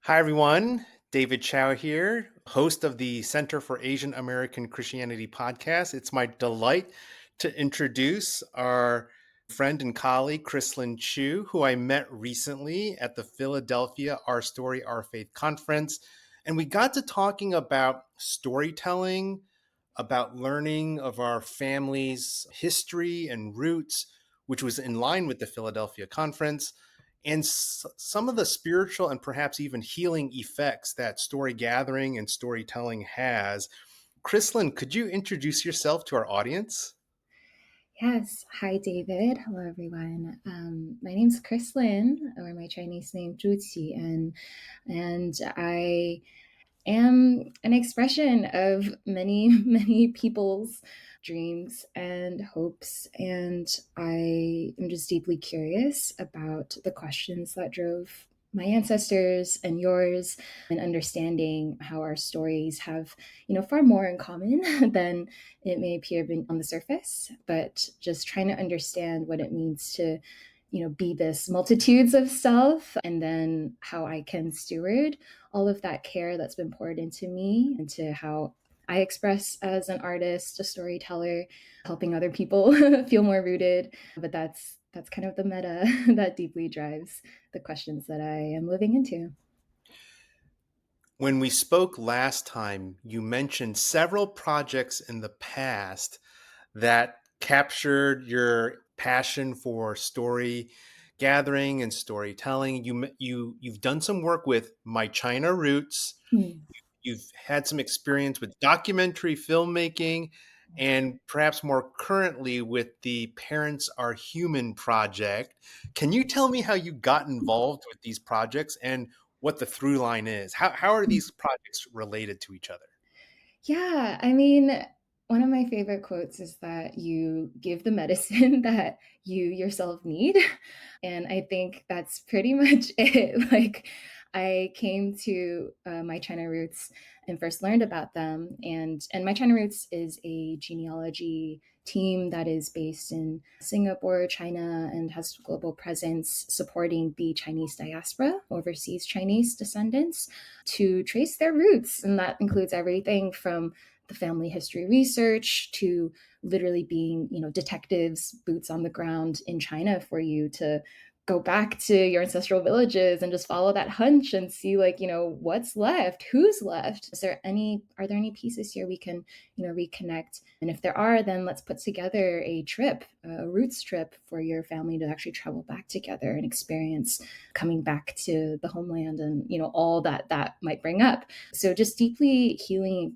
Hi, everyone. David Chao here, host of the Center for Asian American Christianity podcast. It's my delight to introduce our friend and colleague, Chrislyn Choo, who I met recently at the Philadelphia Our Story, Our Faith conference. And we got to talking about storytelling, about learning of our family's history and roots, which was in line with the Philadelphia conference and some of the spiritual and perhaps even healing effects that story gathering and storytelling has. Chrislyn, could you introduce yourself to our audience? Yes. Hi, David. Hello, everyone. My name's Chrislyn, or my Chinese name Zhuqi, and I am an expression of many, many people's dreams and hopes. And I am just deeply curious about the questions that drove my ancestors and yours, and understanding how our stories have, far more in common than it may appear on the surface, but just trying to understand what it means to be this multitudes of self, and then how I can steward all of that care that's been poured into me, into how I express as an artist, a storyteller, helping other people feel more rooted. But that's kind of the meta that deeply drives the questions that I am living into. When we spoke last time, you mentioned several projects in the past that captured your passion for story gathering and storytelling. You've done some work with My China Roots. Hmm. You've had some experience with documentary filmmaking and perhaps more currently with the Parents Are Human project. Can you tell me how you got involved with these projects and what the through line is? How are these projects related to each other? Yeah, I mean, one of my favorite quotes is that you give the medicine that you yourself need. And I think that's pretty much it. Like, I came to my China roots and first learned about them. And my China roots is a genealogy team that is based in Singapore, China, and has global presence supporting the Chinese diaspora, overseas Chinese descendants, to trace their roots. And that includes everything from the family history research to literally being, detectives, boots on the ground in China for you to go back to your ancestral villages and just follow that hunch and see, like, what's left, who's left, are there any pieces here we can, reconnect. And if there are, then let's put together a trip, a roots trip for your family to actually travel back together and experience coming back to the homeland, and all that that might bring up. So just deeply healing,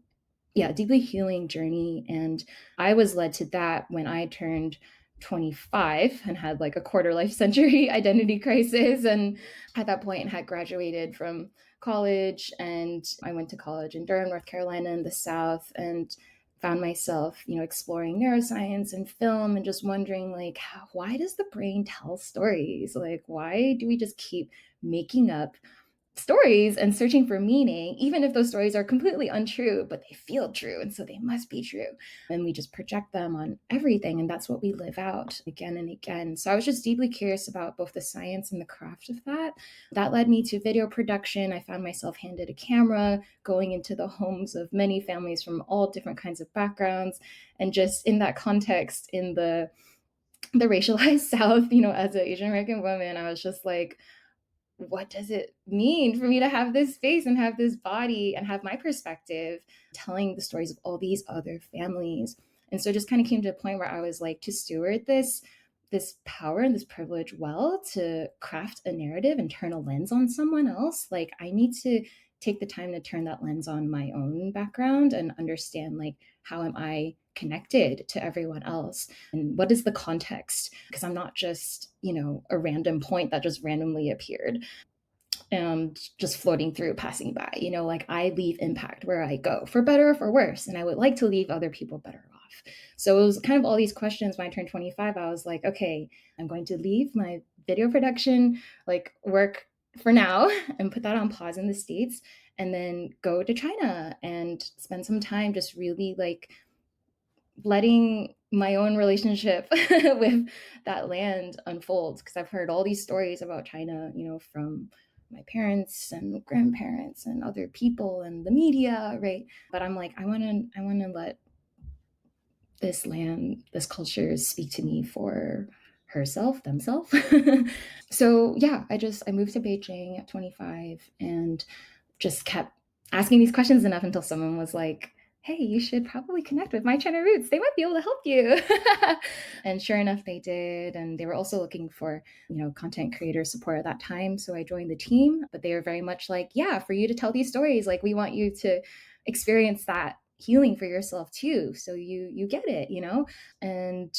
yeah, deeply healing journey. And I was led to that when I turned 25 and had like a quarter life century identity crisis, and at that point had graduated from college. And I went to college in Durham, North Carolina, in the South, and found myself, exploring neuroscience and film, and just wondering, like, why does the brain tell stories? Like, why do we just keep making up stories and searching for meaning, even if those stories are completely untrue, but they feel true, and so they must be true. And we just project them on everything, and that's what we live out again and again. So I was just deeply curious about both the science and the craft of that. That led me to video production. I found myself handed a camera, going into the homes of many families from all different kinds of backgrounds. And just in that context, in the racialized South, as an Asian American woman, I was just like, what does it mean for me to have this space and have this body and have my perspective telling the stories of all these other families? And so it just kind of came to a point where I was like, to steward this power and this privilege well, to craft a narrative and turn a lens on someone else, like, I need to take the time to turn that lens on my own background and understand, like, how am I connected to everyone else, and what is the context, because I'm not just, a random point that just randomly appeared and just floating through, passing by. Like, I leave impact where I go, for better or for worse, and I would like to leave other people better off. So it was kind of all these questions. When I turned 25, I was like, okay, I'm going to leave my video production, like, work for now, and put that on pause in the States, and then go to China and spend some time just really, like, letting my own relationship with that land unfold, because I've heard all these stories about China, from my parents and grandparents and other people and the media, right? But I'm like, I want to let this land, this culture speak to me for herself, themselves. So yeah, I moved to Beijing at 25 and just kept asking these questions enough until someone was like, hey, you should probably connect with My China Roots. They might be able to help you. And sure enough, they did. And they were also looking for, content creator support at that time. So I joined the team, but they were very much like, yeah, for you to tell these stories, like we want you to experience that healing for yourself too. So you get it. And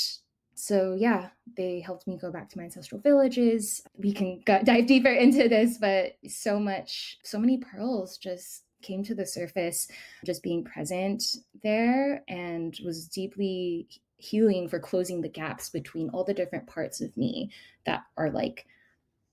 so yeah, they helped me go back to my ancestral villages. We can dive deeper into this, but so many pearls just came to the surface just being present there, and was deeply healing for closing the gaps between all the different parts of me that are like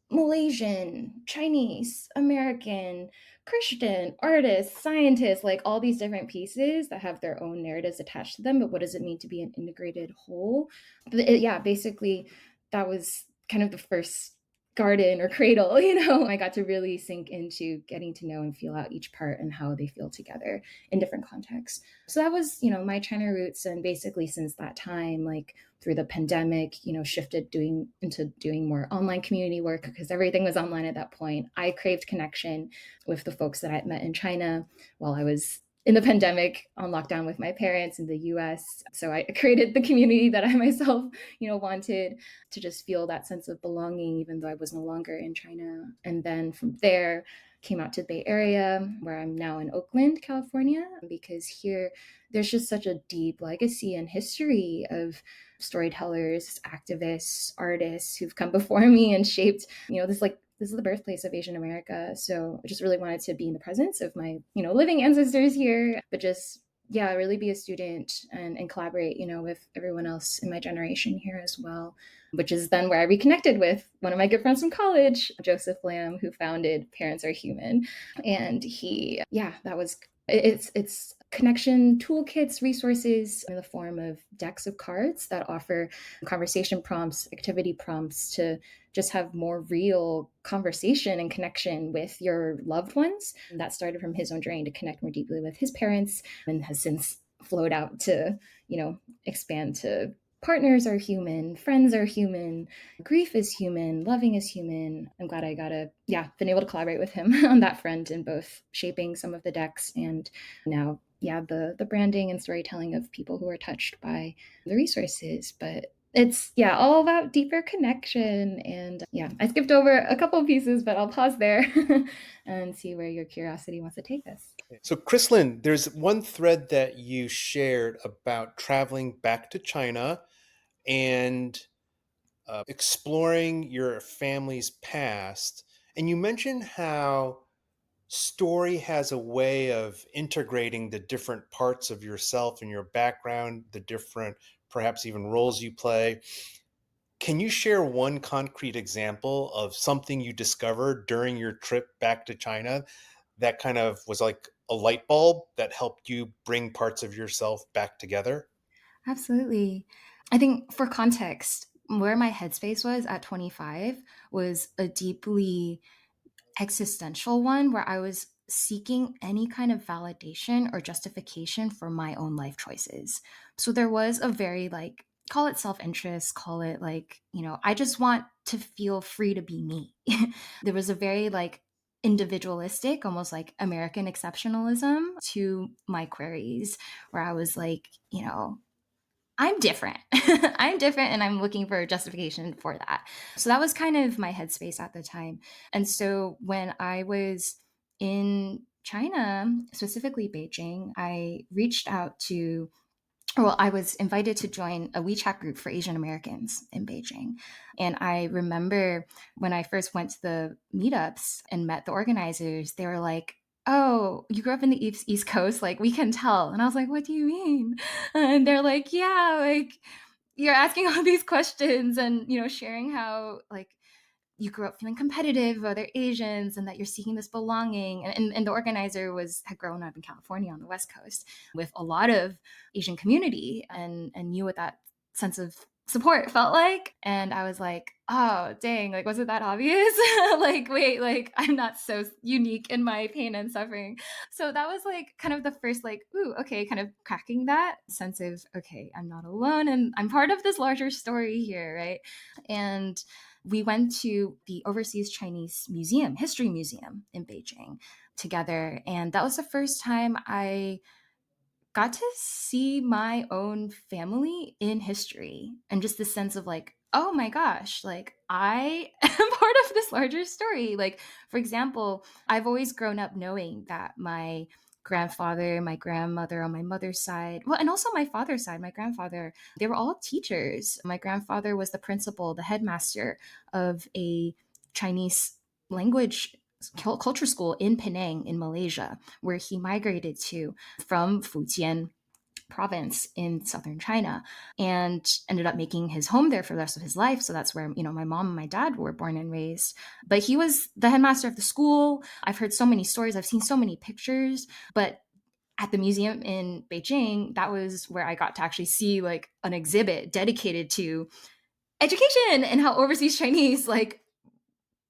Malaysian, Chinese, American, Christian, artists, scientists, like all these different pieces that have their own narratives attached to them. But what does it mean to be an integrated whole? Yeah, basically, that was kind of the first garden or cradle, I got to really sink into getting to know and feel out each part and how they feel together in different contexts. So that was, my China roots. And basically, since that time, like through the pandemic, shifted doing more online community work because everything was online at that point. I craved connection with the folks that I met in China while I was in the pandemic on lockdown with my parents in the US. So I created the community that I myself, wanted to just feel that sense of belonging, even though I was no longer in China. And then from there, came out to the Bay Area, where I'm now in Oakland, California, because here there's just such a deep legacy and history of storytellers, activists, artists who've come before me and shaped, this is the birthplace of Asian America. So I just really wanted to be in the presence of my, living ancestors here, but just yeah, really be a student and collaborate, with everyone else in my generation here as well, which is then where I reconnected with one of my good friends from college, Joseph Lamb, who founded Parents Are Human. And that was it's connection toolkits, resources in the form of decks of cards that offer conversation prompts, activity prompts to just have more real conversation and connection with your loved ones. And that started from his own journey to connect more deeply with his parents and has since flowed out to, expand to partners are human, friends are human, grief is human, loving is human. I'm glad I been able to collaborate with him on that front in both shaping some of the decks and now, the branding and storytelling of people who are touched by the resources. But it's all about deeper connection. And I skipped over a couple of pieces, but I'll pause there and see where your curiosity wants to take us. So, Chrislyn, there's one thread that you shared about traveling back to China and exploring your family's past. And you mentioned how story has a way of integrating the different parts of yourself and your background, the different, perhaps even roles you play. Can you share one concrete example of something you discovered during your trip back to China that kind of was like a light bulb that helped you bring parts of yourself back together? Absolutely. I think for context, where my headspace was at 25 was a deeply existential one where I was seeking any kind of validation or justification for my own life choices. So there was a very like, call it self interest, call it like, I just want to feel free to be me. There was a very like individualistic, almost like American exceptionalism to my queries where I was like, I'm different. I'm different and I'm looking for a justification for that. So that was kind of my headspace at the time. And so when I was in China, specifically Beijing, I reached out to I was invited to join a WeChat group for Asian Americans in Beijing. And I remember when I first went to the meetups and met the organizers, they were like, oh, you grew up in the East Coast? Like, we can tell. And I was like, what do you mean? And they're like, yeah, like, you're asking all these questions and, sharing how, like, you grew up feeling competitive with other Asians and that you're seeking this belonging. And the organizer had grown up in California on the West Coast with a lot of Asian community and knew what that sense of support felt like. And I was like, oh, dang, like, was it that obvious? Like, wait, like, I'm not so unique in my pain and suffering. So that was like kind of the first, like, ooh, okay, kind of cracking that sense of, okay, I'm not alone and I'm part of this larger story here, right? And we went to the Overseas Chinese Museum, History Museum in Beijing together. And that was the first time I got to see my own family in history and just this sense of like, oh my gosh, like I am part of this larger story. Like, for example, I've always grown up knowing that my grandfather, my grandmother on my mother's side, well, and also my father's side, my grandfather, they were all teachers. My grandfather was the principal, the headmaster of a Chinese language culture school in Penang in Malaysia, where he migrated to from Fujian province in southern China and ended up making his home there for the rest of his life. So that's where, my mom and my dad were born and raised. But he was the headmaster of the school. I've heard so many stories, I've seen so many pictures, but at the museum in Beijing, that was where I got to actually see like an exhibit dedicated to education and how overseas Chinese like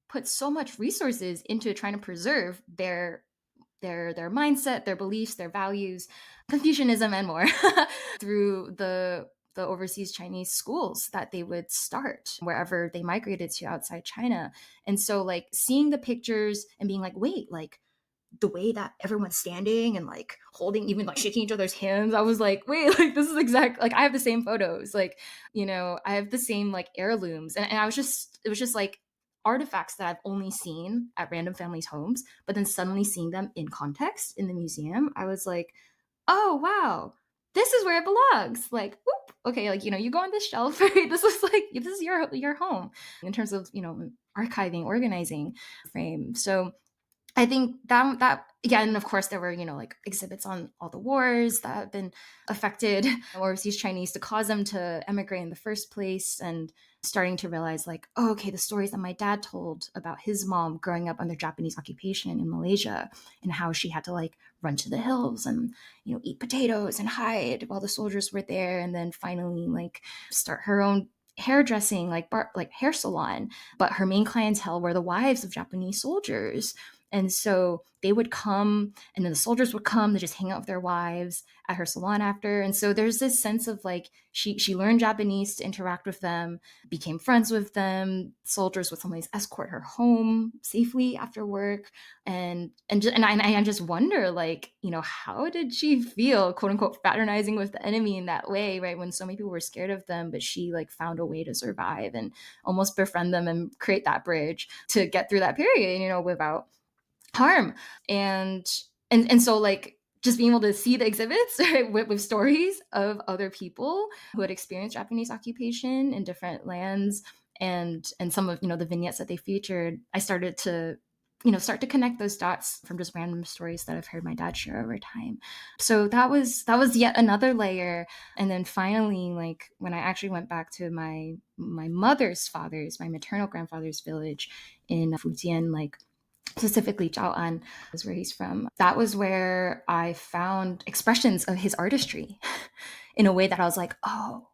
put so much resources into trying to preserve their mindset, their beliefs, their values, Confucianism, and more through the overseas Chinese schools that they would start wherever they migrated to outside China. And so like seeing the pictures and being like, wait, like the way that everyone's standing and like holding, even like shaking each other's hands, I was like, wait, like this is exact, like I have the same photos, like, I have the same like heirlooms. And I was just, it was just like artifacts that I've only seen at random families' homes, but then suddenly seeing them in context in the museum, I was like, oh wow, this is where it belongs. Like, whoop, okay, like you go on this shelf, right? This is like this is your home in terms of archiving, organizing frame. So I think that yeah, and of course there were like exhibits on all the wars that have been affected overseas Chinese to cause them to emigrate in the first place, and starting to realize like, oh, okay, the stories that my dad told about his mom growing up under Japanese occupation in Malaysia and how she had to like run to the hills and eat potatoes and hide while the soldiers were there, and then finally like start her own hairdressing like hair salon, but her main clientele were the wives of Japanese soldiers. And so they would come, and then the soldiers would come to just hang out with their wives at her salon after. And so there's this sense of like she learned Japanese to interact with them, became friends with them. Soldiers would sometimes escort her home safely after work, and I just wonder like how did she feel, quote unquote, fraternizing with the enemy in that way, right? When so many people were scared of them, but she like found a way to survive and almost befriend them and create that bridge to get through that period, without harm. And so like just being able to see the exhibits right, with stories of other people who had experienced Japanese occupation in different lands, and some of the vignettes that they featured, I started to start to connect those dots from just random stories that I've heard my dad share over time. So that was yet another layer. And then finally, like when I actually went back to my mother's father's, my maternal grandfather's village in Fujian, like specifically Chao is where he's from. That was where I found expressions of his artistry in a way that I was like, oh,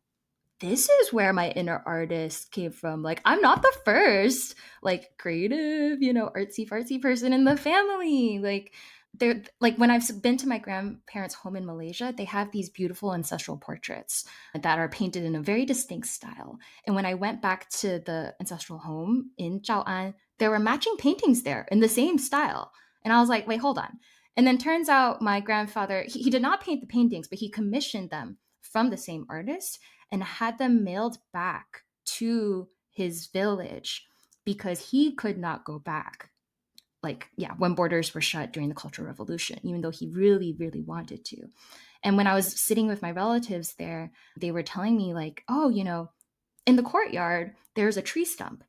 this is where my inner artist came from. Like, I'm not the first, like, creative, artsy fartsy person in the family. Like, they're like when I've been to my grandparents' home in Malaysia, they have these beautiful ancestral portraits that are painted in a very distinct style. And when I went back to the ancestral home in Chao, there were matching paintings there in the same style. And I was like, wait, hold on. And then turns out my grandfather, he did not paint the paintings, but he commissioned them from the same artist and had them mailed back to his village because he could not go back, like, yeah, when borders were shut during the Cultural Revolution, even though he really, really wanted to. And when I was sitting with my relatives there, they were telling me, like, oh, in the courtyard, there's a tree stump.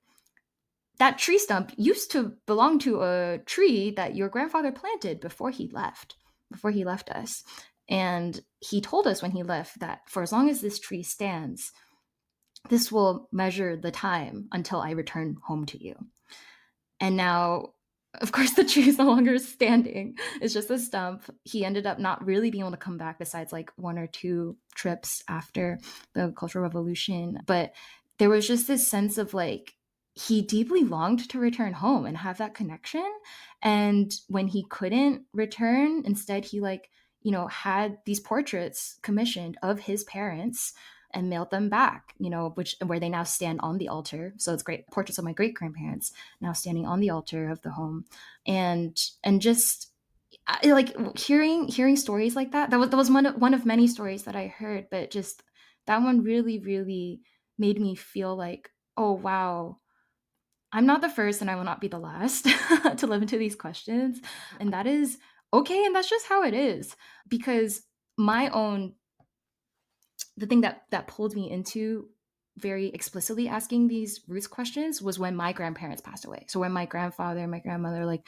That tree stump used to belong to a tree that your grandfather planted before he left us. And he told us when he left that for as long as this tree stands, this will measure the time until I return home to you. And now of course, the tree is no longer standing. It's just a stump. He ended up not really being able to come back besides like one or two trips after the Cultural Revolution. But there was just this sense of like, he deeply longed to return home and have that connection. And when he couldn't return, instead, he like, had these portraits commissioned of his parents and mailed them back, which where they now stand on the altar. So it's great portraits of my great grandparents now standing on the altar of the home, and just like hearing stories like that. That was one of many stories that I heard, but just that one really made me feel like, oh wow, I'm not the first and I will not be the last to live into these questions, and that is okay, and that's just how it is. Because my own the thing that pulled me into very explicitly asking these roots questions was when my grandparents passed away. So when my grandfather and my grandmother, like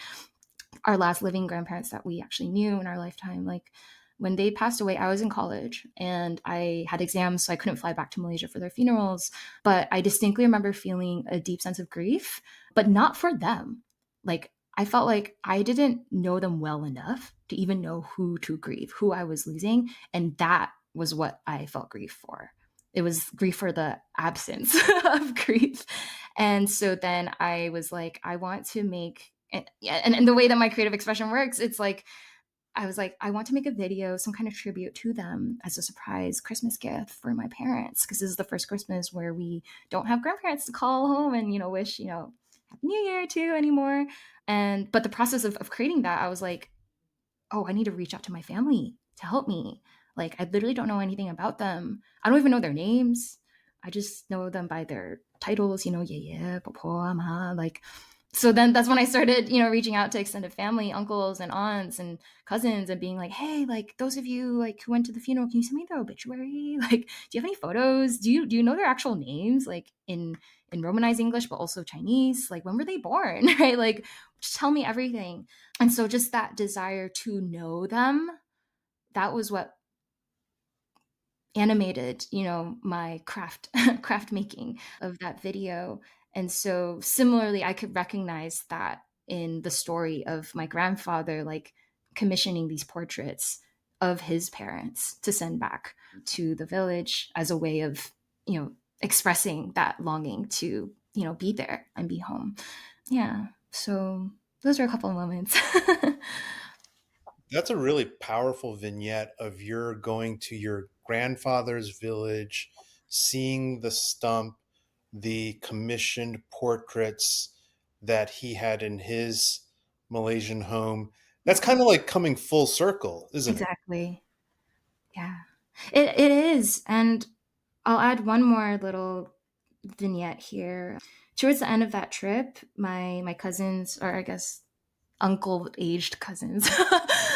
our last living grandparents that we actually knew in our lifetime, like when they passed away, I was in college and I had exams, so I couldn't fly back to Malaysia for their funerals. But I distinctly remember feeling a deep sense of grief, but not for them. Like I felt like I didn't know them well enough to even know who to grieve, who I was losing. And that was what I felt grief for. It was grief for the absence of grief. And so then I was like, I want to make, and the way that my creative expression works, it's like, I was like, I want to make a video, some kind of tribute to them as a surprise Christmas gift for my parents. Cause this is the first Christmas where we don't have grandparents to call home and, wish, Happy New Year to anymore. But the process of creating that, I was like, oh, I need to reach out to my family to help me. Like, I literally don't know anything about them. I don't even know their names. I just know them by their titles, yeah, yeah, popo, ama, like. So then that's when I started, reaching out to extended family, uncles and aunts and cousins and being like, hey, like those of you like who went to the funeral, can you send me their obituary? Like, do you have any photos? Do you know their actual names? Like in Romanized English, but also Chinese? Like when were they born? Right? Like, just tell me everything. And so just that desire to know them, that was what animated, my craft making of that video. And so similarly, I could recognize that in the story of my grandfather, like commissioning these portraits of his parents to send back to the village as a way of, expressing that longing to, be there and be home. Yeah. So those are a couple of moments. That's a really powerful vignette of your going to your grandfather's village, seeing the stump, the commissioned portraits that he had in his Malaysian home. That's kind of like coming full circle, isn't it? Exactly. Yeah. It is. And I'll add one more little vignette here. Towards the end of that trip, my cousins, or I guess uncle aged cousins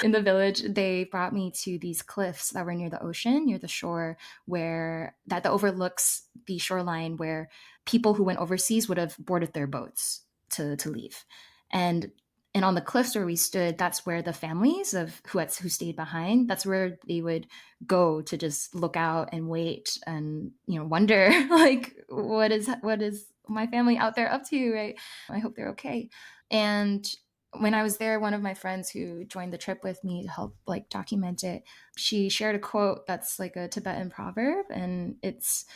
in the village, they brought me to these cliffs that were near the ocean, near the shore, where that overlooks the shoreline where people who went overseas would have boarded their boats to leave. And and on the cliffs where we stood, that's where the families of who stayed behind, that's where they would go to just look out and wait and wonder like what is my family out there up to, right? I hope they're okay. And when I was there, one of my friends who joined the trip with me to help like document it, she shared a quote that's like a Tibetan proverb, and it's,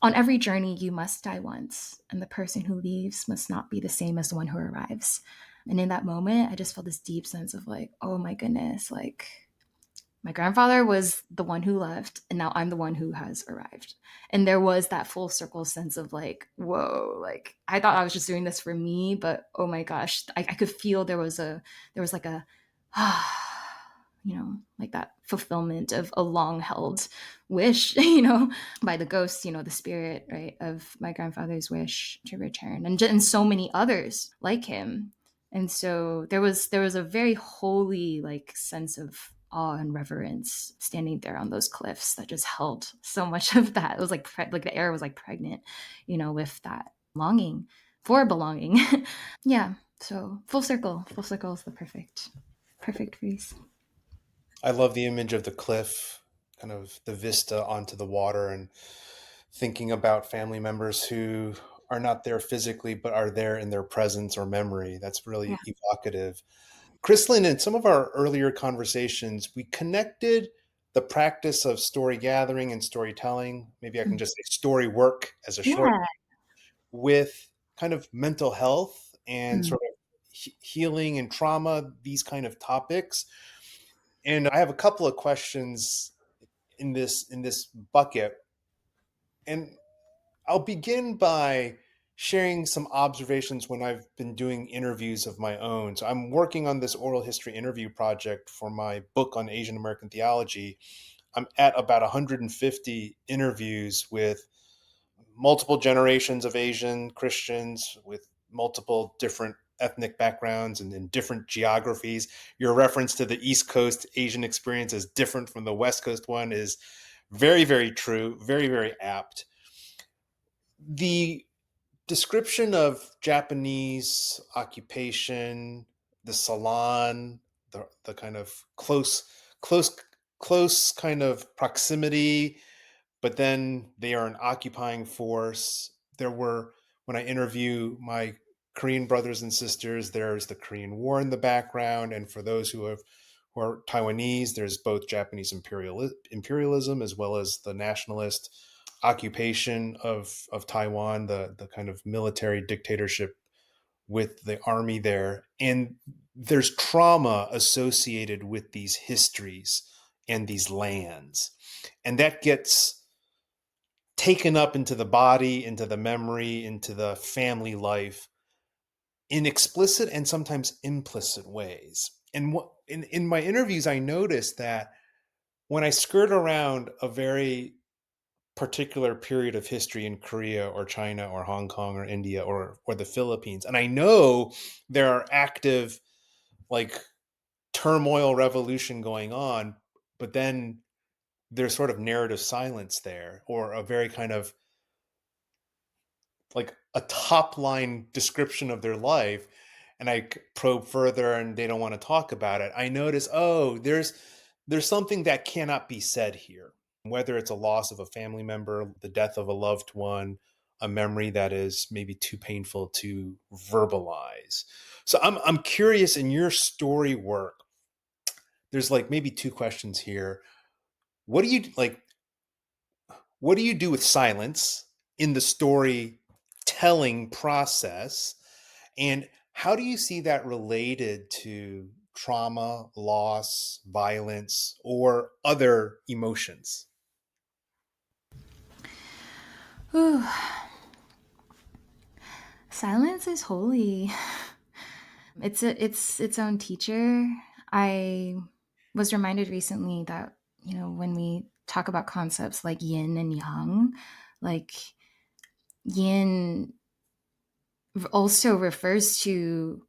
on every journey you must die once, and the person who leaves must not be the same as the one who arrives. And in that moment, I just felt this deep sense of like, oh my goodness, like my grandfather was the one who left, and now I'm the one who has arrived. And there was that full circle sense of like, whoa, like I thought I was just doing this for me, but oh my gosh, I could feel there was like a like that fulfillment of a long held wish, by the ghost, the spirit, right, of my grandfather's wish to return, and so many others like him. And so there was a very holy like sense of awe and reverence standing there on those cliffs that just held so much of that. It was like the air was like pregnant, with that longing for belonging. Yeah. So full circle is the perfect phrase. I love the image of the cliff, kind of the vista onto the water, and thinking about family members who are not there physically, but are there in their presence or memory. That's Yeah. really evocative. Chrislyn, in some of our earlier conversations, we connected the practice of story gathering and storytelling, maybe I can Mm. just say story work as a short, Yeah. with kind of mental health and Mm. sort of healing and trauma, these kind of topics. And I have a couple of questions in this bucket. And I'll begin by sharing some observations when I've been doing interviews of my own. So I'm working on this oral history interview project for my book on Asian American theology. I'm at about 150 interviews with multiple generations of Asian Christians with multiple different ethnic backgrounds and in different geographies. Your reference to the East Coast Asian experience is different from the West Coast one is very, very true, very, very apt. The description of Japanese occupation, the salon, the kind of close, close kind of proximity, but then they are an occupying force. There were, when I interview my Korean brothers and sisters, there's the Korean War in the background, and for those who are Taiwanese, there's both Japanese imperialism as well as the nationalist occupation of Taiwan, the kind of military dictatorship with the army there. And there's trauma associated with these histories and these lands. And that gets taken up into the body, into the memory, into the family life in explicit and sometimes implicit ways. And in my interviews, I noticed that when I skirt around a very particular period of history in Korea or China or Hong Kong or India or the Philippines, and I know there are active like turmoil revolution going on, but then there's sort of narrative silence there, or a very kind of like a top line description of their life, and I probe further and they don't want to talk about it, I notice, oh, there's something that cannot be said here, whether it's a loss of a family member, the death of a loved one, a memory that is maybe too painful to verbalize. So I'm curious, in your story work, there's like maybe two questions here. What do you like what do you do with silence in the storytelling process? And how do you see that related to trauma, loss, violence, or other emotions? Ooh, silence is holy. It's its own teacher. I was reminded recently that, when we talk about concepts like yin and yang, like yin also refers to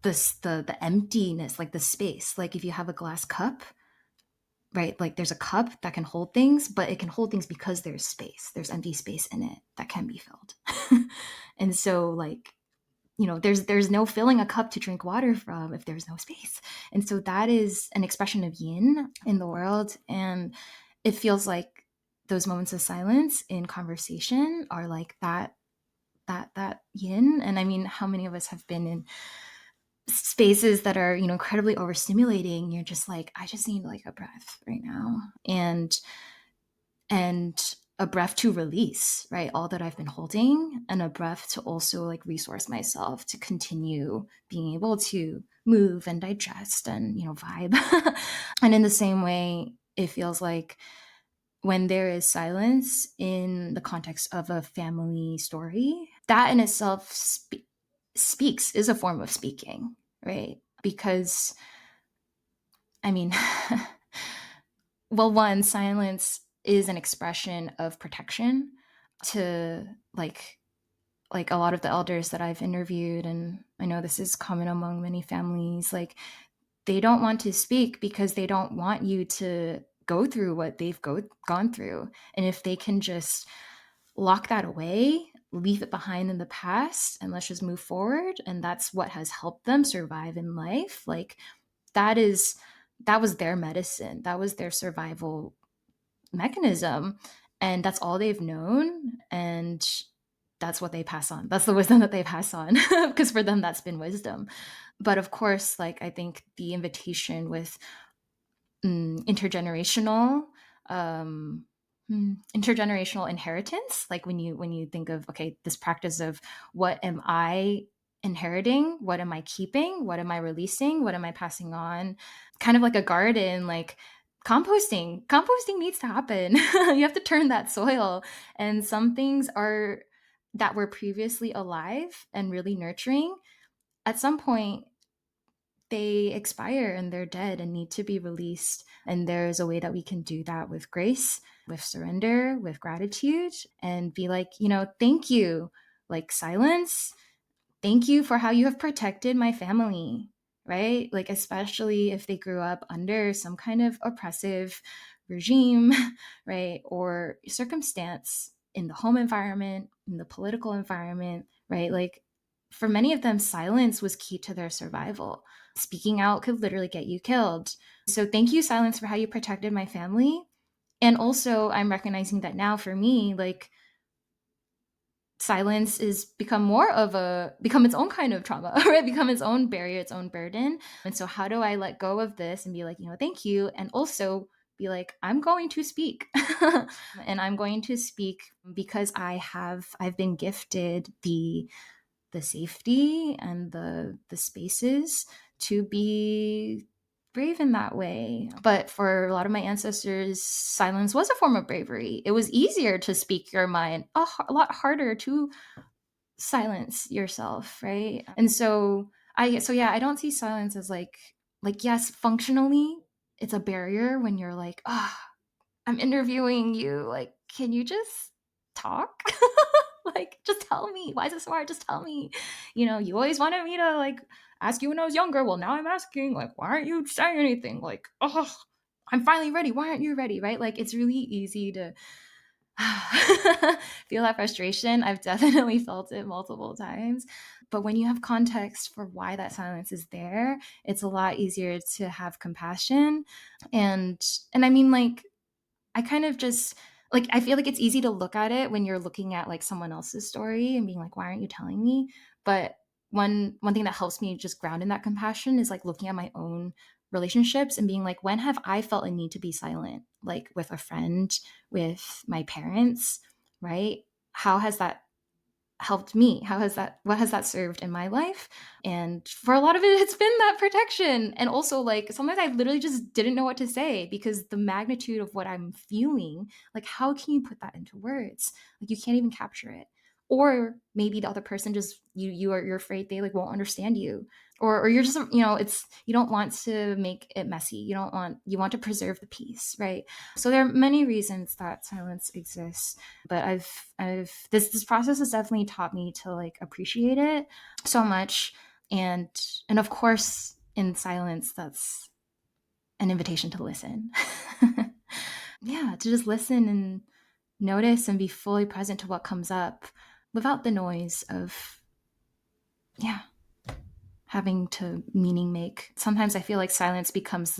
the emptiness, like the space. Like if you have a glass cup, right? Like there's a cup that can hold things, but it can hold things because there's space. There's empty space in it that can be filled. And so like, there's no filling a cup to drink water from if there's no space. And so that is an expression of yin in the world. And it feels like those moments of silence in conversation are like that yin. And I mean, how many of us have been in spaces that are, incredibly overstimulating? You're just like, I just need like a breath right now. And a breath to release, right? All that I've been holding, and a breath to also like resource myself to continue being able to move and digest and, vibe. And in the same way, it feels like when there is silence in the context of a family story, that in itself speaks, is a form of speaking, right? Because, I mean, well, one, silence is an expression of protection to like a lot of the elders that I've interviewed, and I know this is common among many families, like they don't want to speak because they don't want you to go through what they've gone through. And if they can just lock that away, leave it behind in the past, and let's just move forward, and that's what has helped them survive in life, like that is that was their medicine, that was their survival mechanism, and that's all they've known. And that's what they pass on. That's the wisdom that they pass on because for them that's been wisdom. But of course, like I think the invitation with intergenerational um intergenerational inheritance, like when you think of, okay, this practice of what am I inheriting, what am I keeping, what am I releasing, what am I passing on, kind of like a garden, like composting needs to happen. You have to turn that soil, and some things are that were previously alive and really nurturing, at some point they expire and they're dead and need to be released. And there's a way that we can do that with grace, with surrender, with gratitude, and be like, thank you. Like silence, thank you for how you have protected my family, right? Like, especially if they grew up under some kind of oppressive regime, right? Or circumstance in the home environment, in the political environment, right? Like, for many of them, silence was key to their survival. Speaking out could literally get you killed. So, thank you, silence, for how you protected my family. And also, I'm recognizing that now for me, like, silence is become its own kind of trauma, right? Become its own barrier, its own burden. And so how do I let go of this and be like, thank you, and also be like, I'm going to speak. And I'm going to speak because I've been gifted the safety and the spaces to be brave in that way. But for a lot of my ancestors, silence was a form of bravery. It was easier to speak your mind, a lot harder to silence yourself, right? And so yeah, I don't see silence as like yes, functionally it's a barrier when you're like, I'm interviewing you. Like, can you just talk? Like, just tell me. Why is it so hard? Just tell me. You always wanted me to like ask you when I was younger. Well, now I'm asking, like, why aren't you saying anything? Like, I'm finally ready. Why aren't you ready? Right? Like, it's really easy to feel that frustration. I've definitely felt it multiple times. But when you have context for why that silence is there, it's a lot easier to have compassion. And I mean, like, I kind of just like, I feel like it's easy to look at it when you're looking at like someone else's story and being like, why aren't you telling me? But one thing that helps me just ground in that compassion is like looking at my own relationships and being like, when have I felt a need to be silent? Like with a friend, with my parents, right? How has that helped me? What has that served in my life? And for a lot of it, it's been that protection. And also, like, sometimes I literally just didn't know what to say because the magnitude of what I'm feeling, like, how can you put that into words? Like, you can't even capture it. Or maybe the other person just you're afraid they like won't understand you. Or you're just, it's, you don't want to make it messy. You want to preserve the peace, right? So there are many reasons that silence exists, but I've this process has definitely taught me to like appreciate it so much. And of course, in silence, that's an invitation to listen. Yeah, to just listen and notice and be fully present to what comes up without the noise of, yeah, having to meaning make. Sometimes I feel like silence becomes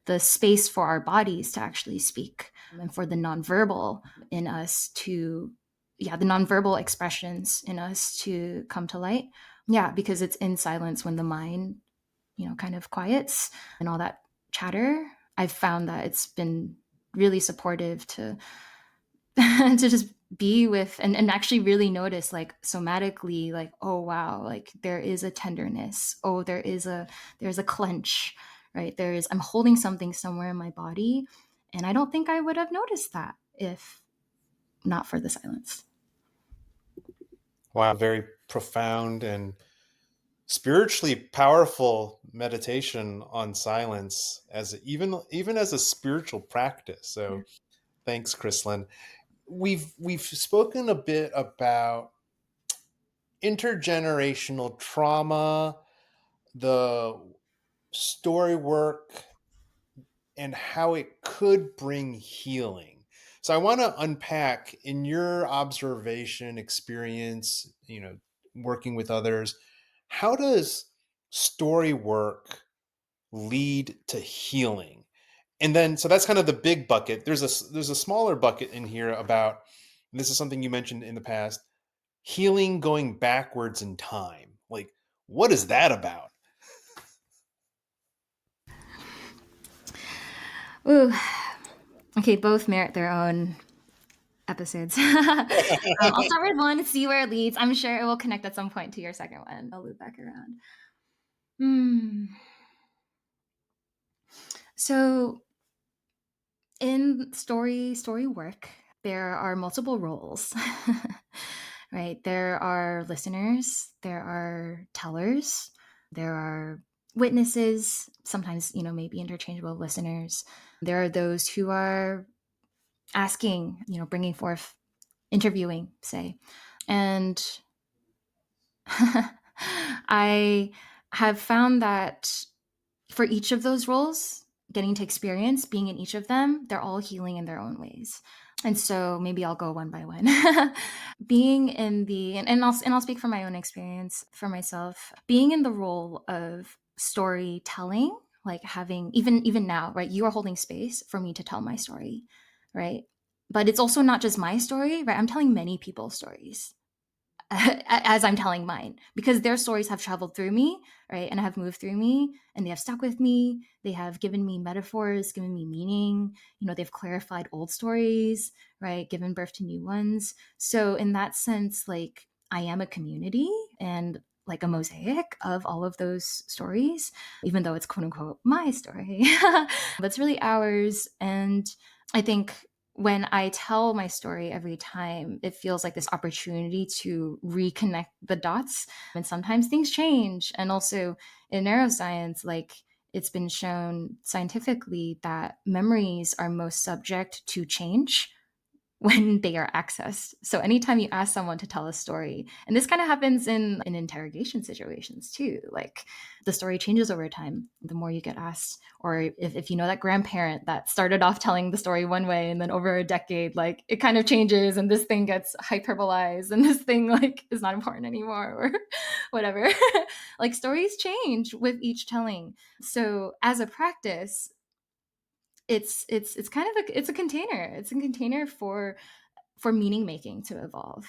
the space for our bodies to actually speak, and for the nonverbal in us to, yeah, the nonverbal expressions in us to come to light. Yeah, because it's in silence when the mind, kind of quiets and all that chatter. I've found that it's been really supportive to to just be with and actually really notice, like, somatically, like, oh wow, like there is a tenderness, oh there's a clench, right? I'm holding something somewhere in my body, and I don't think I would have noticed that if not for the silence. Wow, very profound and spiritually powerful meditation on silence as even as a spiritual practice. Yeah. So thanks, Chrislyn. We've spoken a bit about intergenerational trauma, the story work, and how it could bring healing. So I want to unpack in your observation, experience, working with others, how does story work lead to healing? And then so that's kind of the big bucket. There's a smaller bucket in here about, this is something you mentioned in the past, healing going backwards in time. Like, what is that about? Ooh, okay, both merit their own episodes. I'll start with one, see where it leads. I'm sure it will connect at some point to your second one. I'll loop back around. Hmm. So in story work, there are multiple roles. Right? There are listeners, there are tellers, there are witnesses, sometimes, maybe interchangeable listeners. There are those who are asking, bringing forth, interviewing, say. And I have found that for each of those roles, getting to experience being in each of them, they're all healing in their own ways. And so maybe I'll go one by one. Being in the and I'll speak from my own experience for myself. Being in the role of storytelling, like having even now, right? You are holding space for me to tell my story, right? But it's also not just my story, right? I'm telling many people's stories as I'm telling mine, because their stories have traveled through me, right? And have moved through me, and they have stuck with me. They have given me metaphors, given me meaning. They've clarified old stories, right? Given birth to new ones. So, in that sense, like, I am a community and like a mosaic of all of those stories, even though it's quote unquote my story. But it's really ours. And I think when I tell my story every time, it feels like this opportunity to reconnect the dots. And sometimes things change. And also in neuroscience, like, it's been shown scientifically that memories are most subject to change when they are accessed. So anytime you ask someone to tell a story, and this kind of happens in interrogation situations too, like the story changes over time the more you get asked. Or if you know that grandparent that started off telling the story one way and then over a decade, like it kind of changes and this thing gets hyperbolized and this thing like is not important anymore or whatever. Like stories change with each telling. So as a practice, it's kind of a container. It's a container for meaning making to evolve.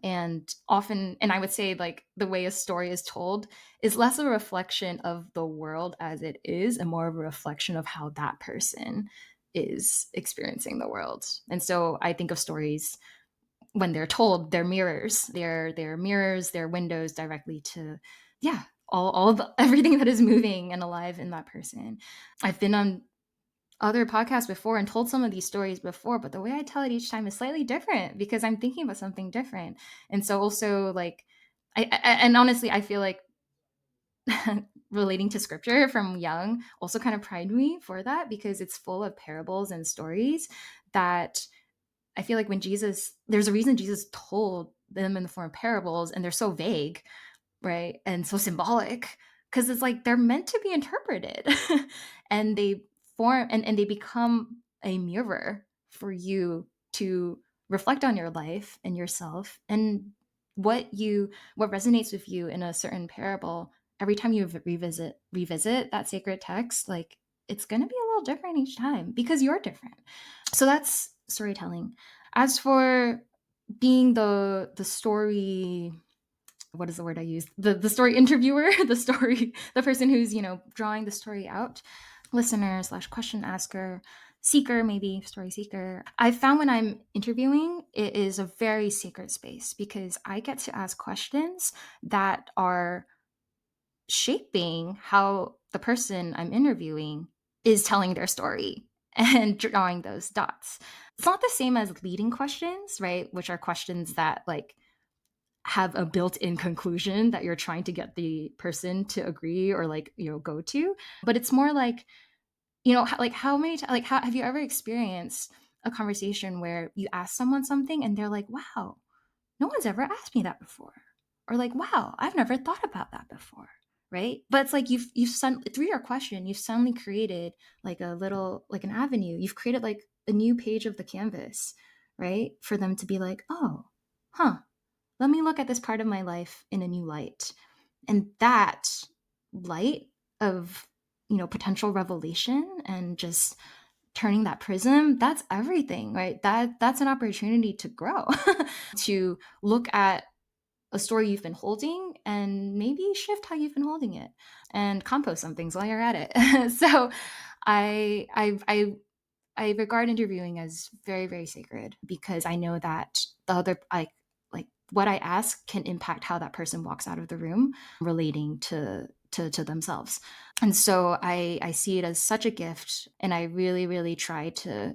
And often, and I would say, like, the way a story is told is less a reflection of the world as it is and more of a reflection of how that person is experiencing the world. And so I think of stories when they're told, they're mirrors. They're mirrors, they're windows directly to, yeah, all of everything that is moving and alive in that person. I've been on other podcasts before and told some of these stories before, but the way I tell it each time is slightly different because I'm thinking about something different. And so also, like, and honestly, I feel like relating to scripture from young also kind of primed me for that, because it's full of parables and stories that I feel like there's a reason Jesus told them in the form of parables, and they're so vague, right? And so symbolic, because it's like they're meant to be interpreted and they form and they become a mirror for you to reflect on your life and yourself, and what resonates with you in a certain parable. Every time you revisit that sacred text, like, it's going to be a little different each time because you're different. So that's storytelling. As for being the story, what is the word I use? The story interviewer, the person who's, drawing the story out, listener slash question asker, seeker, maybe story seeker. I found when I'm interviewing, it is a very sacred space because I get to ask questions that are shaping how the person I'm interviewing is telling their story and drawing those dots. It's not the same as leading questions, right? Which are questions that, like, have a built-in conclusion that you're trying to get the person to agree or, like, go to. But it's more like, like, how many like, how have you ever experienced a conversation where you ask someone something and they're like, wow, no one's ever asked me that before, or like, wow, I've never thought about that before, right? But it's like through your question, you've suddenly created like a little, like, an avenue. You've created like a new page of the canvas, right, for them to be like, oh, huh, let me look at this part of my life in a new light. And that light of, potential revelation and just turning that prism, that's everything, right? That's an opportunity to grow, to look at a story you've been holding and maybe shift how you've been holding it and compost some things while you're at it. So I I I I regard interviewing as very, very sacred because I know that the other like what I ask can impact how that person walks out of the room relating to themselves. And so I see it as such a gift, and I really, really try to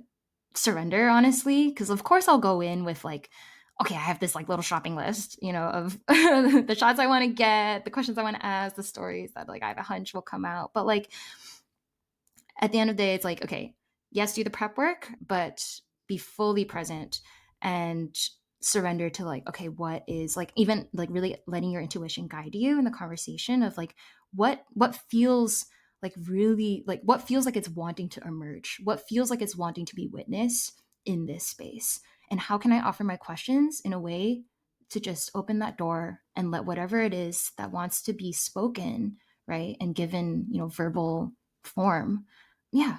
surrender honestly, because of course I'll go in with like, okay, I have this like little shopping list, of the shots I want to get, the questions I want to ask, the stories that like I have a hunch will come out. But like at the end of the day, it's like, okay, yes, do the prep work, but be fully present and surrender to like, okay, what is like even like really letting your intuition guide you in the conversation of like what feels like really like what feels like it's wanting to emerge, what feels like it's wanting to be witnessed in this space. And how can I offer my questions in a way to just open that door and let whatever it is that wants to be spoken, right? And given, verbal form, yeah.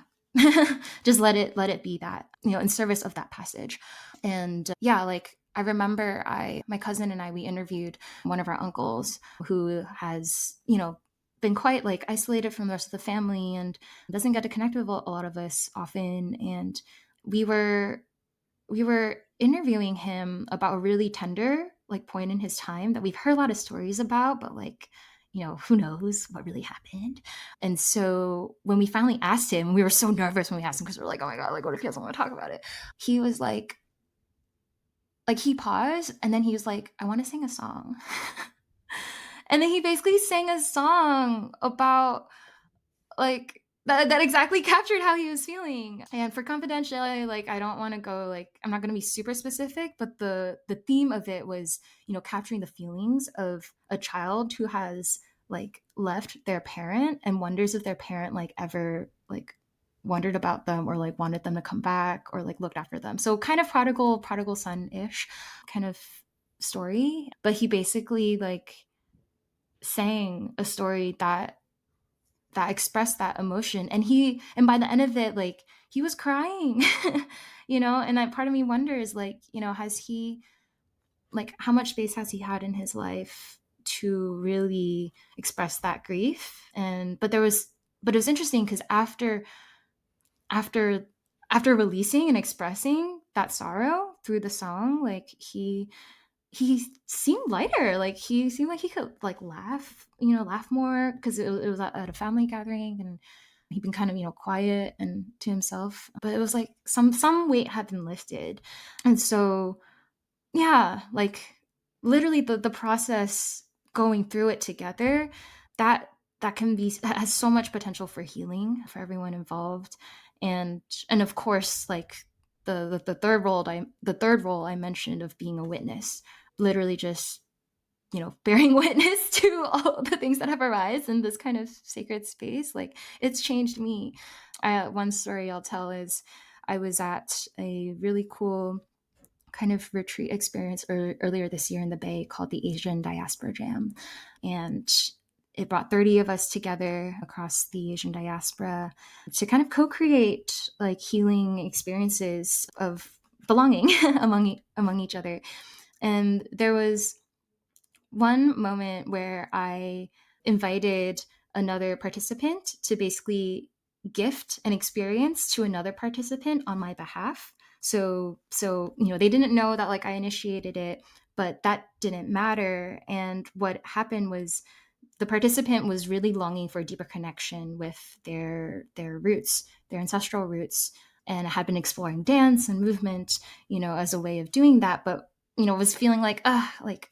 Just let it be that, in service of that passage. And yeah, like I remember I my cousin and I, we interviewed one of our uncles who has, been quite like isolated from the rest of the family and doesn't get to connect with a lot of us often. And we were we were interviewing him about a really tender like point in his time that we've heard a lot of stories about, but like, who knows what really happened. And so when we finally asked him, we were so nervous when we asked him because we are like, oh my God, like what if he doesn't want to talk about it? He was like he paused and then he was like, I want to sing a song. And then he basically sang a song about like that exactly captured how he was feeling. And for confidentiality, like I don't want to go like I'm not going to be super specific, but the theme of it was, capturing the feelings of a child who has like left their parent and wonders if their parent like ever like wondered about them or like wanted them to come back or like looked after them. So kind of prodigal son-ish kind of story, but he basically like sang a story that expressed that emotion, and by the end of it like he was crying. And that part of me wonders like, has he like how much space has he had in his life to really express that grief. And but it was interesting because after after releasing and expressing that sorrow through the song, like he seemed lighter. Like he seemed like he could like laugh, laugh more because it was at a family gathering, and he'd been kind of, quiet and to himself. But it was like some weight had been lifted. And so yeah, like literally the process going through it together, that that can be that has so much potential for healing for everyone involved. And of course, like the third role I mentioned of being a witness, literally just, bearing witness to all the things that have arisen in this kind of sacred space, like it's changed me. One story I'll tell is I was at a really cool kind of retreat experience earlier this year in the Bay called the Asian Diaspora Jam. And it brought 30 of us together across the Asian diaspora to kind of co-create like healing experiences of belonging among each other. And there was one moment where I invited another participant to basically gift an experience to another participant on my behalf. So they didn't know that like I initiated it, but that didn't matter. And what happened was the participant was really longing for a deeper connection with their roots, their ancestral roots, and had been exploring dance and movement, as a way of doing that, but was feeling like, like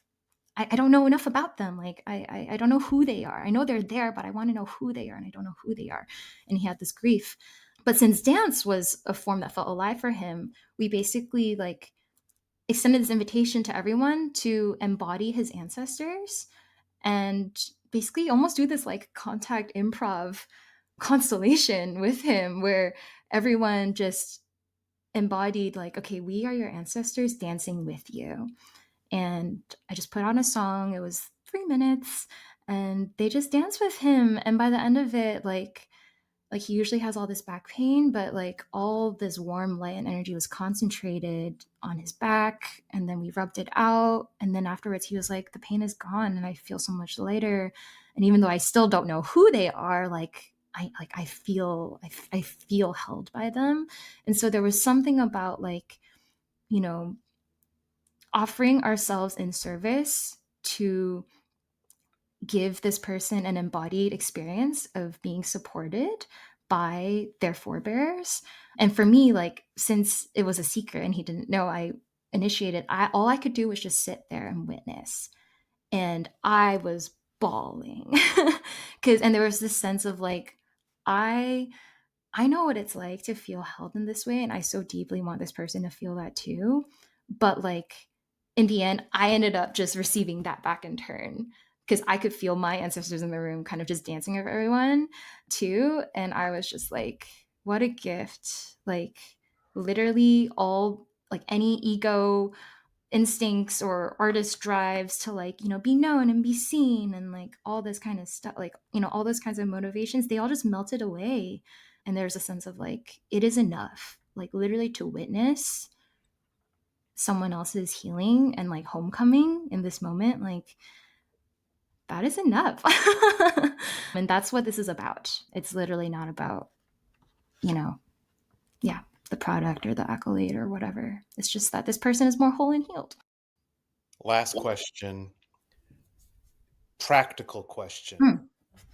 I don't know enough about them. Like I don't know who they are. I know they're there, but I want to know who they are, and I don't know who they are. And he had this grief. But since dance was a form that felt alive for him, we basically like extended this invitation to everyone to embody his ancestors and basically almost do this like contact improv constellation with him where everyone just embodied like, okay, we are your ancestors dancing with you. And I just put on a song. It was 3 minutes and they just danced with him. And by the end of it, like Like he usually has all this back pain, but like all this warm light and energy was concentrated on his back. And then we rubbed it out. And then afterwards he was like, the pain is gone and I feel so much lighter. And even though I still don't know who they are, I feel held by them. And so there was something about like, you know, offering ourselves in service to give this person an embodied experience of being supported by their forebears. And for me, like, since it was a secret and he didn't know I initiated, all I could do was just sit there and witness. And I was bawling. And there was this sense of like, I I know what it's like to feel held in this way, and I so deeply want this person to feel that too. But like in the end, I ended up just receiving that back in turn because I could feel my ancestors in the room kind of just dancing over everyone too. And I was just like, what a gift. Like literally all like any ego instincts or artist drives to like be known and be seen and like all this kind of stuff, like all those kinds of motivations, they all just melted away. And there's a sense of like it is enough, like literally to witness someone else's healing and like homecoming in this moment, like that is enough. And that's what this is about. It's literally not about you know yeah, the product or the accolade or whatever. It's just that this person is more whole and healed. Last question, practical question. Hmm.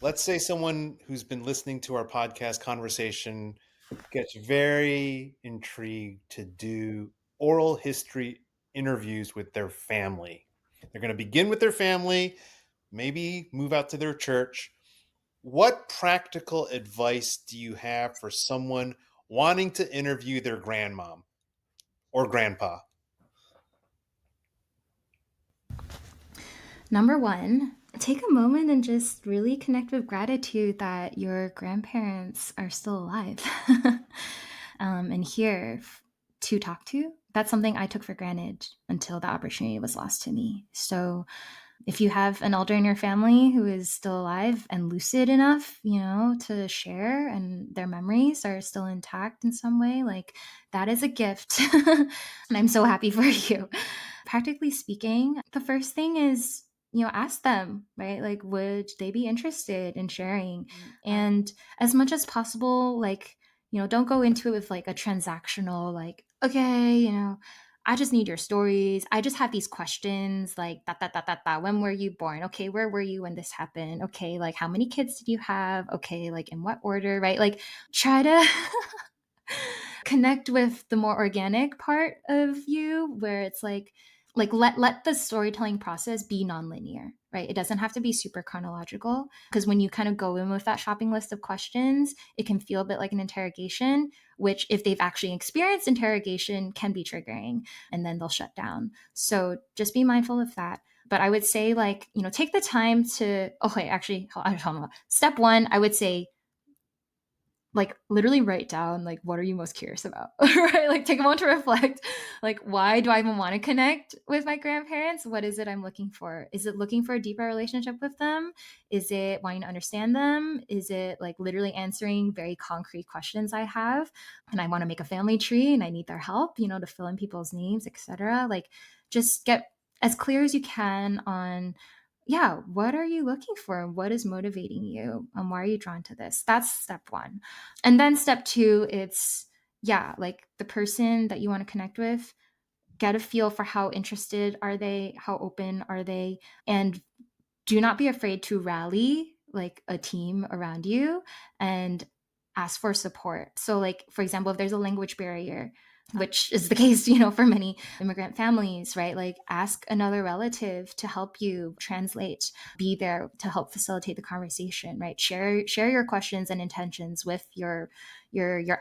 Let's say someone who's been listening to our podcast conversation gets very intrigued to do oral history interviews with their family. They're going to begin with their family, maybe move out to their church. What practical advice do you have for someone wanting to interview their grandmom or grandpa? Number one, take a moment and just really connect with gratitude that your grandparents are still alive and here to talk to. That's something I took for granted until the opportunity was lost to me. So, if you have an elder in your family who is still alive and lucid enough, to share and their memories are still intact in some way, like that is a gift. And I'm so happy for you. Practically speaking, the first thing is, ask them, right? Like, would they be interested in sharing? And as much as possible, like, don't go into it with like a transactional, like, okay, I just need your stories. I just have these questions like that. When were you born? Okay, where were you when this happened? Okay, like how many kids did you have? Okay, like in what order, right? Like try to connect with the more organic part of you where it's like let the storytelling process be nonlinear, right? It doesn't have to be super chronological because when you kind of go in with that shopping list of questions, it can feel a bit like an interrogation, which if they've actually experienced interrogation can be triggering and then they'll shut down. So just be mindful of that. But I would say like, take the time to okay, actually, hold on. Step one, I would say like literally write down like what are you most curious about, right? Like take a moment to reflect, like why do I even want to connect with my grandparents? What is it I'm looking for? Is it looking for a deeper relationship with them? Is it wanting to understand them? Is it like literally answering very concrete questions I have and I want to make a family tree and I need their help, to fill in people's names, etc. Like just get as clear as you can on yeah, what are you looking for? What is motivating you? And why are you drawn to this? That's step one. And then step two, it's, yeah, like the person that you want to connect with, get a feel for how interested are they? How open are they? And do not be afraid to rally like a team around you and ask for support. So, like, for example, if there's a language barrier, which is the case, for many immigrant families, right? Like, ask another relative to help you translate, be there to help facilitate the conversation, right? Share your questions and intentions with your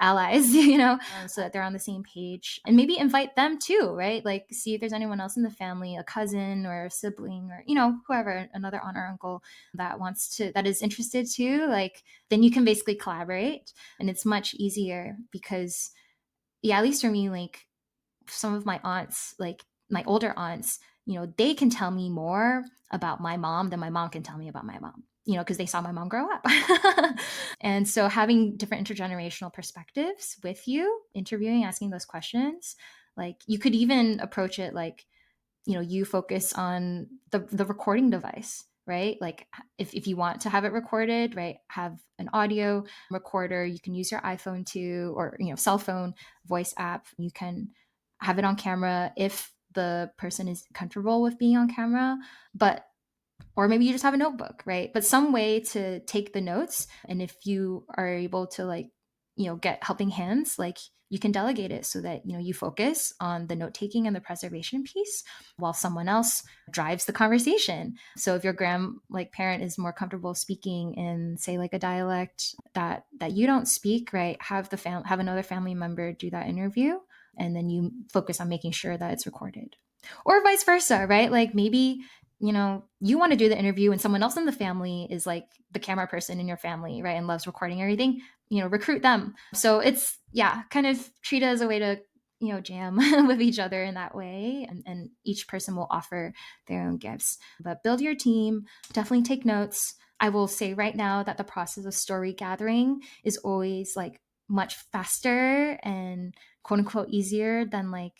allies, so that they're on the same page, and maybe invite them too, right? Like, see if there's anyone else in the family, a cousin or a sibling or whoever, another aunt or uncle that is interested too. Like, then you can basically collaborate, and it's much easier because yeah, at least for me, like some of my aunts, like my older aunts, they can tell me more about my mom than my mom can tell me about my mom. because they saw my mom grow up. And so having different intergenerational perspectives with you, interviewing, asking those questions, like you could even approach it like, you focus on the recording device, right? Like if you want to have it recorded, right, have an audio recorder. You can use your iPhone too, or cell phone voice app. You can have it on camera if the person is comfortable with being on camera. But or maybe you just have a notebook, right? But some way to take the notes. And if you are able to like, get helping hands, like you can delegate it so that, you focus on the note taking and the preservation piece while someone else drives the conversation. So if your like parent is more comfortable speaking in say like a dialect that you don't speak, right? Have another family member do that interview, and then you focus on making sure that it's recorded. Or vice versa, right? Like maybe you want to do the interview and someone else in the family is like the camera person in your family, right? And loves recording everything, recruit them. So it's, yeah, kind of treat it as a way to, jam with each other in that way. And each person will offer their own gifts. But build your team, definitely take notes. I will say right now that the process of story gathering is always like much faster and quote unquote easier than like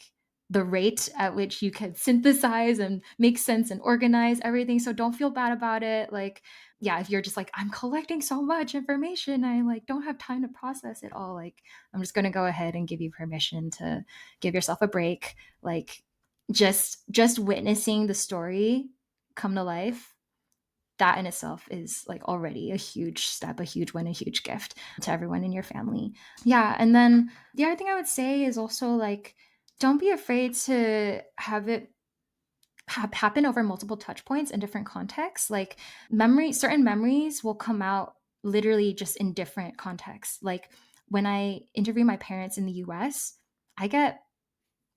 the rate at which you can synthesize and make sense and organize everything. So don't feel bad about it. Like, yeah, if you're just like, I'm collecting so much information, I like don't have time to process it all. Like, I'm just gonna go ahead and give you permission to give yourself a break. Like just witnessing the story come to life, that in itself is like already a huge step, a huge win, a huge gift to everyone in your family. Yeah. And then the other thing I would say is also like, don't be afraid to have it happen over multiple touch points in different contexts. Like certain memories will come out literally just in different contexts. Like when I interview my parents in the US, I get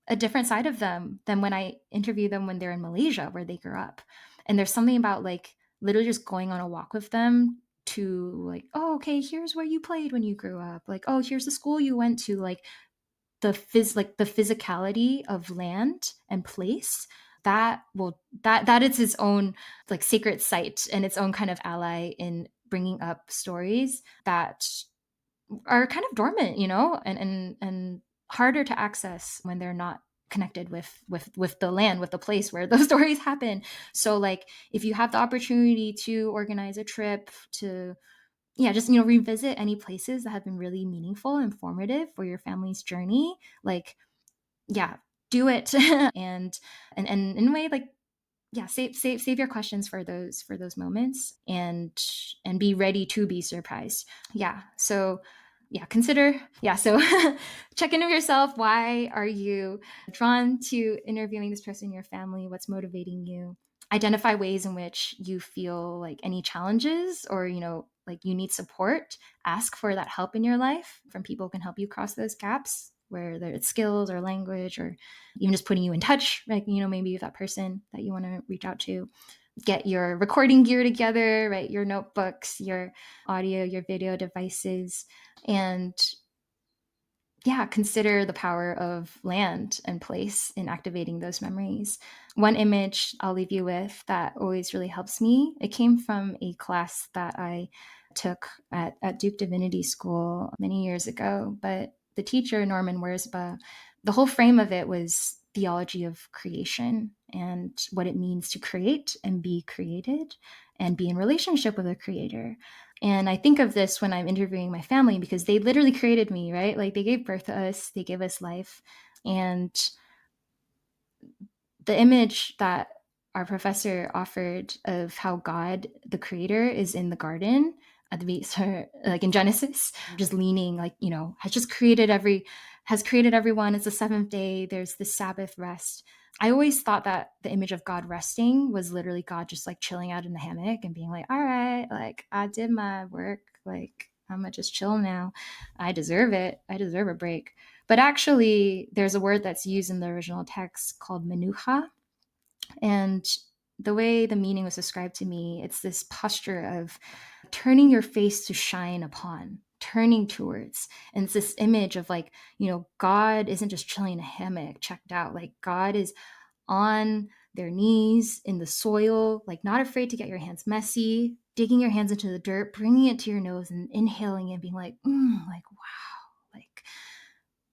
a different side of them than when I interview them when they're in Malaysia, where they grew up. And there's something about like literally just going on a walk with them to like, oh, okay, here's where you played when you grew up. Like, oh, here's the school you went to. Like the physicality of land and place, that is its own like sacred site and its own kind of ally in bringing up stories that are kind of dormant, and harder to access when they're not connected with the land, with the place where those stories happen. So like if you have the opportunity to organize a trip to, yeah, just revisit any places that have been really meaningful, informative for your family's journey, like, yeah, do it. And in a way, like, yeah, save your questions for those moments, and be ready to be surprised. Yeah. So yeah, consider, yeah, so check in with yourself. Why are you drawn to interviewing this person in your family? What's motivating you? Identify ways in which you feel like any challenges, or like you need support. Ask for that help in your life from people who can help you cross those gaps, whether it's skills or language, or even just putting you in touch, like, maybe with that person that you want to reach out to. Get your recording gear together, right? Your notebooks, your audio, your video devices, and yeah, consider the power of land and place in activating those memories. One image I'll leave you with that always really helps me. It came from a class that I took at Duke Divinity School many years ago, but the teacher, Norman Wurzba, the whole frame of it was theology of creation and what it means to create and be created and be in relationship with a creator. And I think of this when I'm interviewing my family, because they literally created me, right? Like they gave birth to us, they gave us life. And the image that our professor offered of how God, the creator, is in the garden at the beach, like in Genesis, just leaning, like, has created everyone. It's the seventh day. There's the Sabbath rest. I always thought that the image of God resting was literally God just like chilling out in the hammock and being like, all right, like I did my work. Like I'm gonna just chill now. I deserve it. I deserve a break. But actually, there's a word that's used in the original text called menucha. And the way the meaning was described to me, it's this posture of turning your face to shine upon, turning towards. And it's this image of like, God isn't just chilling in a hammock, checked out. Like God is on their knees in the soil, like not afraid to get your hands messy, digging your hands into the dirt, bringing it to your nose and inhaling and being like, like, wow, like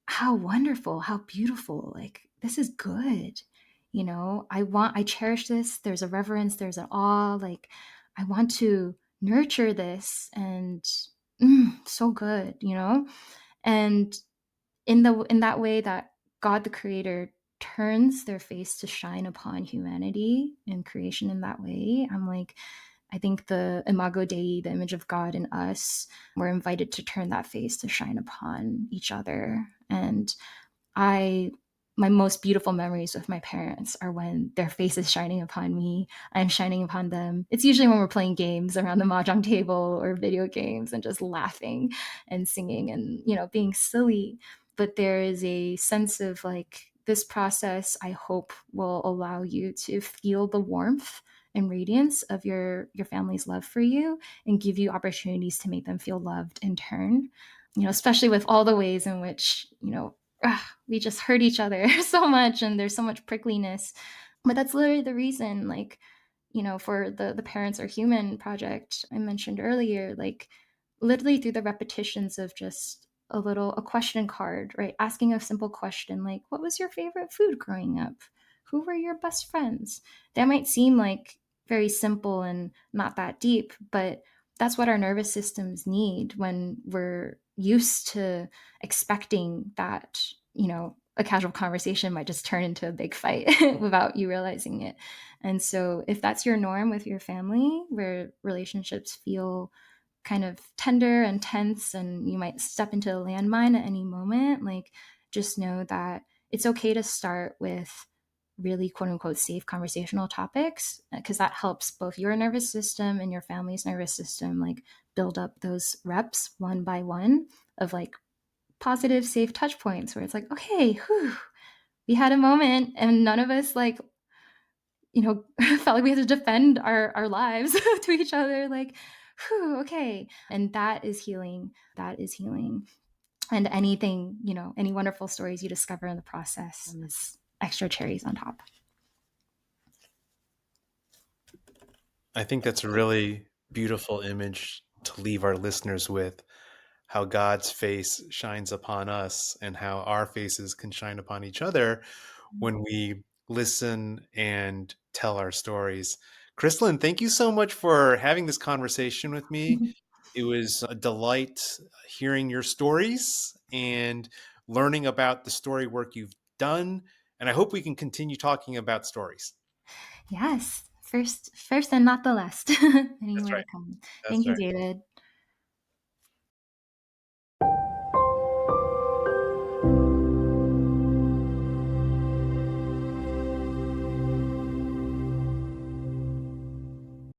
how wonderful, how beautiful, like this is good. I cherish this. There's a reverence, there's an awe, like I want to nurture this and so good, and in that way that God the creator turns their face to shine upon humanity and creation in that way, I'm like, I think the imago Dei, the image of God in us, we're invited to turn that face to shine upon each other. And I my most beautiful memories with my parents are when their face is shining upon me, I'm shining upon them. It's usually when we're playing games around the mahjong table or video games and just laughing and singing and, being silly. But there is a sense of like this process, I hope, will allow you to feel the warmth and radiance of your family's love for you and give you opportunities to make them feel loved in turn. Especially with all the ways in which, we just hurt each other so much and there's so much prickliness. But that's literally the reason, like, for the Parents Are Human project I mentioned earlier, like literally through the repetitions of just a question card, right? Asking a simple question like, what was your favorite food growing up? Who were your best friends? That might seem like very simple and not that deep, but that's what our nervous systems need when we're used to expecting that, a casual conversation might just turn into a big fight without you realizing it. And so, if that's your norm with your family, where relationships feel kind of tender and tense, and you might step into a landmine at any moment, like just know that it's okay to start with really quote unquote safe conversational topics because that helps both your nervous system and your family's nervous system like build up those reps one by one of like positive safe touch points where it's like, okay, whew, we had a moment and none of us like, felt like we had to defend our lives to each other, like, whew, okay. And that is healing. That is healing. And anything, any wonderful stories you discover in the process is extra cherries on top. I think that's a really beautiful image to leave our listeners with, how God's face shines upon us and how our faces can shine upon each other when we listen and tell our stories. Chrislyn, thank you so much for having this conversation with me. It was a delight hearing your stories and learning about the story work you've done. And I hope we can continue talking about stories. Yes. First and not the last. Any That's more right. to come. That's Thank you, right. David.